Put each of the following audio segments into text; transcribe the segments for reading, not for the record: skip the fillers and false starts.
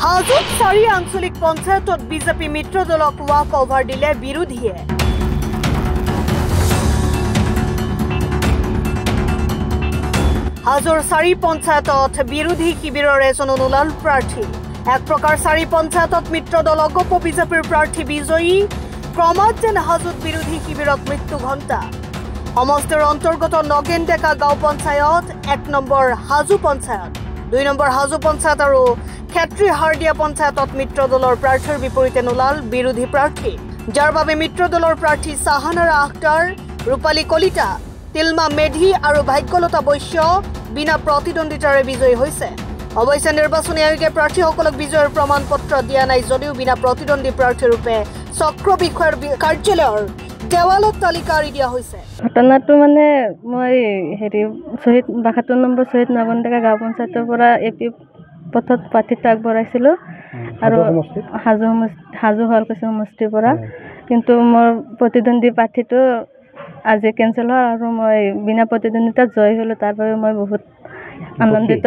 হাজোত 4 আঞ্চলিক পঞ্চায়তত বিজেপি মিত্ৰ দলক ৱাক অভাৰ দিলে বিৰোধীয়ে। হাজোৰ 4 পঞ্চায়তত বিৰোধী শিবিৰৰ এজন অনুলাল প্ৰাৰ্থী। এক প্ৰকাৰ 4 পঞ্চায়তত মিত্ৰ দল অগপ বিজেপিৰ প্ৰাৰ্থী বিজয়ী। ক্ৰমাৎ যেন হাজোত বিৰোধী শিবিৰত মৃত্যু ঘণ্টা। সমষ্টিৰ অন্তৰ্গত নগেন ডেকা গাঁও পঞ্চায়ত, 1 নম্বৰ হাজো পঞ্চায়ত, 2 নম্বৰ হাজো পঞ্চায়ত আৰু ক্ষেত্ৰী হাৰদিয়া পঞ্চায়তত মিত্ৰ দলৰ প্ৰাৰ্থীৰ বিপৰীতে নোলাল বিৰোধী প্ৰাৰ্থী, যাৰ বাবে মিত্ৰ দলৰ প্ৰাৰ্থী চাহানাৰা আখতাৰ, ৰূপালী কলিতা, তিলমা মেধি আৰু ভাগ্যলতা বৈশ্য বিনা প্ৰতিদ্বন্দ্বিতাৰে বিজয়ী হৈছে। অৱশ্যে নিৰ্বাচনী আয়োগে প্ৰাৰ্থীসকলক বিজয়ৰ প্ৰমাণ পত্ৰ দিয়া নাই যদিও বিনা প্ৰতিদ্বন্দ্বী প্ৰাৰ্থীৰূপে চক্ৰ বিষয়াৰ কাৰ্যালয়ৰ দেৱালত তালিকা আঁৰি দিয়া হৈছে। ঘটনাটো মানে মই শ্বহীদ 72 নম্বৰ শ্বহীদ নগেন ডেকা গাঁও পঞ্চায়তৰ পৰা AP পথত প্ৰাৰ্থীত্ব আগবঢ়াইছিলোঁ আৰু হাজো শুৱালকুছি সমষ্টিৰ পৰা। কিন্তু মোৰ প্ৰতিদ্বন্দ্বী প্ৰাৰ্থীটো আজি কেঞ্চেল হ'ল আৰু মই বিনা প্ৰতিদ্বন্দ্বিতাত জয় হ'লোঁ। তাৰ বাবে মই বহুত আনন্দিত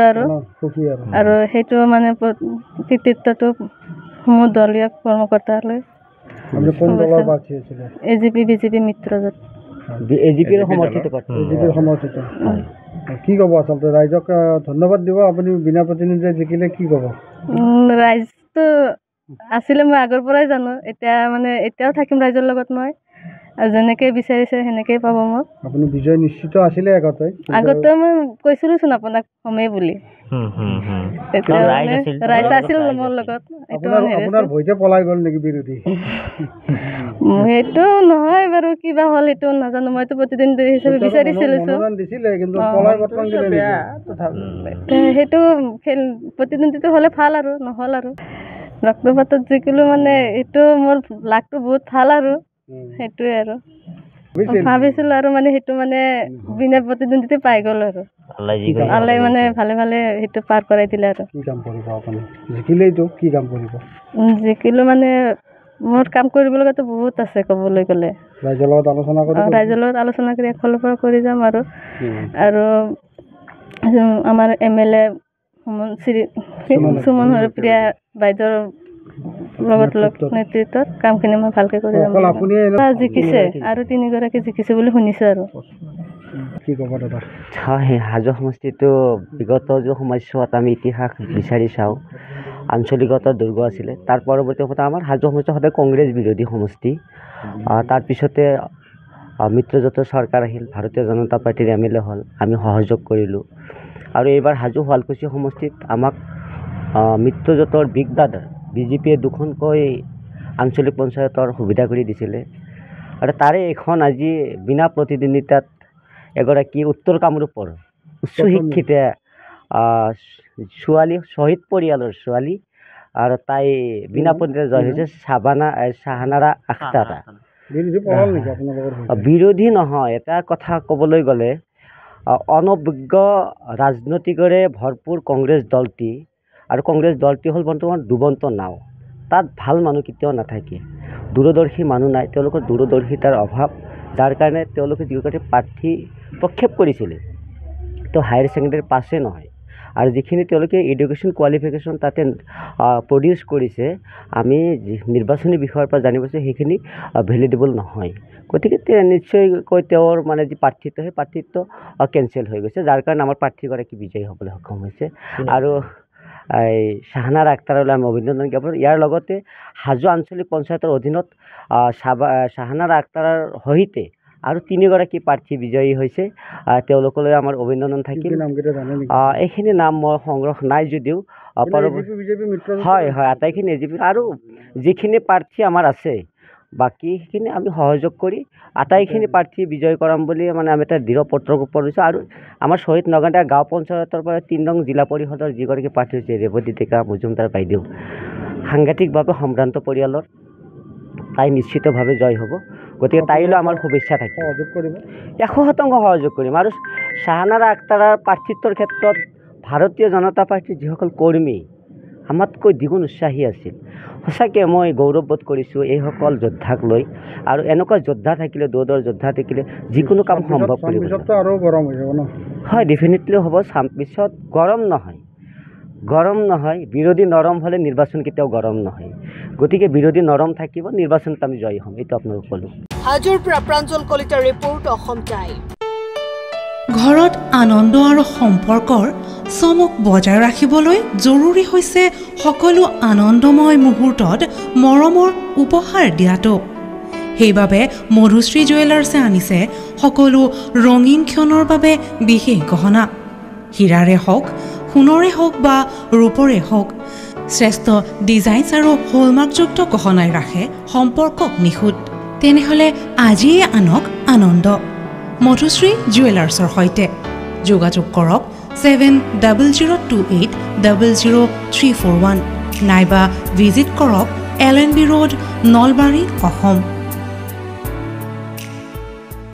আৰু সেইটো মানে কৃতিত্বটো মোৰ দলীয় কৰ্মকৰ্তালৈ। AGP BJP মিত্ৰজোঁট। AGPৰ সমৰ্থিত। কি ক'ব আচলতে ৰাইজক ধন্যবাদ দিব আপুনি বিনা প্ৰতিনিধিত্বত জিকিলে কি ক'ব? ৰাইজটো আছিলে মই আগৰ পৰাই জানো, এতিয়া মানে এতিয়াও থাকিম ৰাইজৰ লগত মই, আৰু যেনেকৈ বিচাৰিছে সেনেকেই পাব মোক। আপুনি বিজয় নিশ্চিত আছিলে আগতে মই কৈছিলোচোন আপোনাক হ'মেই বুলি। ৰাইজ আছিল মোৰ লগত। আপোনাৰ ভয়তে পলাই গ'ল নেকি বিৰোধী? সেইটো নহয় বাৰু, কিবা হ'ল সেইটো নাজানো। মইতো প্ৰতিদ্বন্দ্বী হিচাপে বিচাৰিছিলো, সেইটো প্ৰতিদ্বন্দ্বীটো হ'লে ভাল আৰু নহ'ল আৰু ৰক্তপাতত জিকিলো মানে এইটো মোৰ লাকটো বহুত ভাল আৰু সেইটোৱে আৰু ভাবিছিলো আৰু মানে সেইটো মানে বিনা প্ৰতিদ্বন্দ্বীতে পাই গ'ল আৰু আল্লাই মানে ভালে ভালে সেইটো পাৰ কৰাই দিলে আৰু। জিকিলো মানে মোৰ কাম কৰিব লগাতো বহুত আছে ক'বলৈ গ'লে। ৰাইজৰ লগত আলোচনা কৰি একফালৰ পৰা কৰি যাম আৰু আমাৰ MLA সুমন হৰপ্ৰিয়া বাইদেউৰ লগত নেতৃত্বত কামখিনি মই ভালকৈ কৰি যাম। জিকিছে আৰু 3গৰাকী জিকিছে বুলি শুনিছোঁ আৰু। হাজো সমষ্টিটো বিগত যে সময়ছোৱাত আমি ইতিহাস বিচাৰি চাওঁ, আঞ্চলিকতা দুৰ্গ আছিলে। তাৰ পৰৱৰ্তী সময়ত আমাৰ হাজো সমষ্টি সদায় কংগ্ৰেছ বিৰোধী সমষ্টি। তাৰপিছতে মিত্ৰজোঁটৰ চৰকাৰ আহিল, ভাৰতীয় জনতা পাৰ্টীৰ MLA হ'ল, আমি সহযোগ কৰিলোঁ। আৰু এইবাৰ হাজো শুৱালকুছি সমষ্টিত আমাক মিত্ৰজোঁটৰ বিগ ব্ৰাদাৰ BJPয়ে 2খনকৈ আঞ্চলিক পঞ্চায়তৰ সুবিধা কৰি দিছিলে। আৰু তাৰে এখন আজি বিনা প্ৰতিদ্বন্দ্বিতাত এগৰাকী উত্তৰ কামৰূপৰ উচ্চ শিক্ষিত ছোৱালী, শ্বহীদ পৰিয়ালৰ ছোৱালী, আৰু তাই বিনা প্ৰতিদ্বন্দ্বিতাত জয় হৈছে চাহানাৰা আখতাৰ। বিৰোধী নহয়, এটা কথা ক'বলৈ গ'লে অনভিজ্ঞ ৰাজনৈতিকৰে ভৰপূৰ কংগ্ৰেছ দলটি, আৰু কংগ্ৰেছ দলটি হ'ল বৰ্তমান ডুবন্ত নাও। তাত ভাল মানুহ কেতিয়াও নাথাকে, দূৰদৰ্শী মানুহ নাই, তেওঁলোকৰ দূৰদৰ্শিতাৰ অভাৱ, যাৰ কাৰণে তেওঁলোকে যিগৰাকী প্ৰাৰ্থী প্ৰক্ষেপ কৰিছিলে তো হায়াৰ ছেকেণ্ডেৰী পাছে নহয়, আৰু যিখিনি তেওঁলোকে এডুকেশ্যন কোৱালিফিকেশ্যন তাতে প্ৰডিউচ কৰিছে আমি নিৰ্বাচনী বিষয়ৰ পৰা জানিব পাৰিছোঁ সেইখিনি ভেলিডেবল নহয়। গতিকে নিশ্চয়কৈ তেওঁৰ মানে যি প্ৰাৰ্থিত্ব সেই প্ৰাৰ্থিত্ব কেঞ্চেল হৈ গৈছে, যাৰ কাৰণে আমাৰ প্ৰাৰ্থীগৰাকী বিজয়ী হ'বলৈ সক্ষম হৈছে। আৰু এই চাহানাৰা আখতাৰলৈ আমি অভিনন্দন জ্ঞাপন। ইয়াৰ লগতে হাজো আঞ্চলিক পঞ্চায়তৰ অধীনত চাহানাৰা আখতাৰৰ সহিতে আৰু 3গৰাকী প্ৰাৰ্থী বিজয়ী হৈছে, তেওঁলোকলৈ আমাৰ অভিনন্দন থাকিল। এইখিনি নাম মই সংগ্ৰহ নাই যদিও হয় আটাইখিনি AGP আৰু যিখিনি প্ৰাৰ্থী আমাৰ আছে বাকী সেইখিনি আমি সহযোগ কৰি আটাইখিনি প্ৰাৰ্থী বিজয় কৰাম বুলি মানে আমি এটা দৃঢ় পত্ৰপত্ৰ দিছোঁ। আৰু আমাৰ শ্বহীদ নগেন ডেকা গাঁও পঞ্চায়তৰ পৰা 3 নং জিলা পৰিষদৰ যিগৰাকী প্ৰাৰ্থী হৈছে ৰেৱতী ডেকা মজুমদাৰ বাইদেউ, সাংঘাতিকভাৱে সম্ভ্ৰান্ত পৰিয়ালৰ, তাই নিশ্চিতভাৱে জয় হ'ব। গতিকে তাইলৈ আমাৰ শুভেচ্ছা থাকিব। 100% সহযোগ কৰিম। আৰু চাহানাৰা আখতাৰৰ প্ৰাৰ্থিত্বৰ ক্ষেত্ৰত ভাৰতীয় জনতা পাৰ্টীৰ যিসকল কৰ্মী আমাতকৈ দ্বিগুণ উৎসাহী আছিল। সঁচাকৈ মই গৌৰৱবোধ কৰিছোঁ এইসকল যোদ্ধাক লৈ, আৰু এনেকুৱা যোদ্ধা থাকিলে, দৌৰৰ যোদ্ধা থাকিলে যিকোনো কাম সম্ভৱ কৰিব। হয়, ডেফিনেটলি হ'ব। পিছত গৰম নহয়, গৰম নহয়, বিৰোধী নৰম হ'লে নিৰ্বাচন কেতিয়াও গৰম নহয়। গতিকে বিৰোধী নৰম থাকিব, নিৰ্বাচনত আমি জয়ী হ'ম, এইটো আপোনালোক ক'লোঁ। হাজোৰ পৰা প্ৰাঞ্জল কলিতাৰ ৰিপৰ্ট, অসম টাইম। ঘৰত আনন্দ আৰু সম্পৰ্কৰ চমক বজাই ৰাখিবলৈ জৰুৰী হৈছে সকলো আনন্দময় মুহূৰ্তত মৰমৰ উপহাৰ দিয়াটো। সেইবাবে মধুশ্ৰী জুৱেলাৰ্ছে আনিছে সকলো ৰঙীন ক্ষণৰ বাবে বিশেষ গহনা। হীৰাৰে হওক, সোণৰে হওক বা ৰূপৰে হওক, শ্ৰেষ্ঠ ডিজাইনছ আৰু হলমাৰ্কযুক্ত গহনাই ৰাখে সম্পৰ্কক নিখুঁত। তেনেহ'লে আজিয়ে আনক আনন্দ মধুশ্ৰী জুৱেলাৰ্ছৰ সৈতে। যোগাযোগ কৰক 7028000341 নাইবা ভিজিট কৰক LNB ৰোড, নলবাৰী, অসম।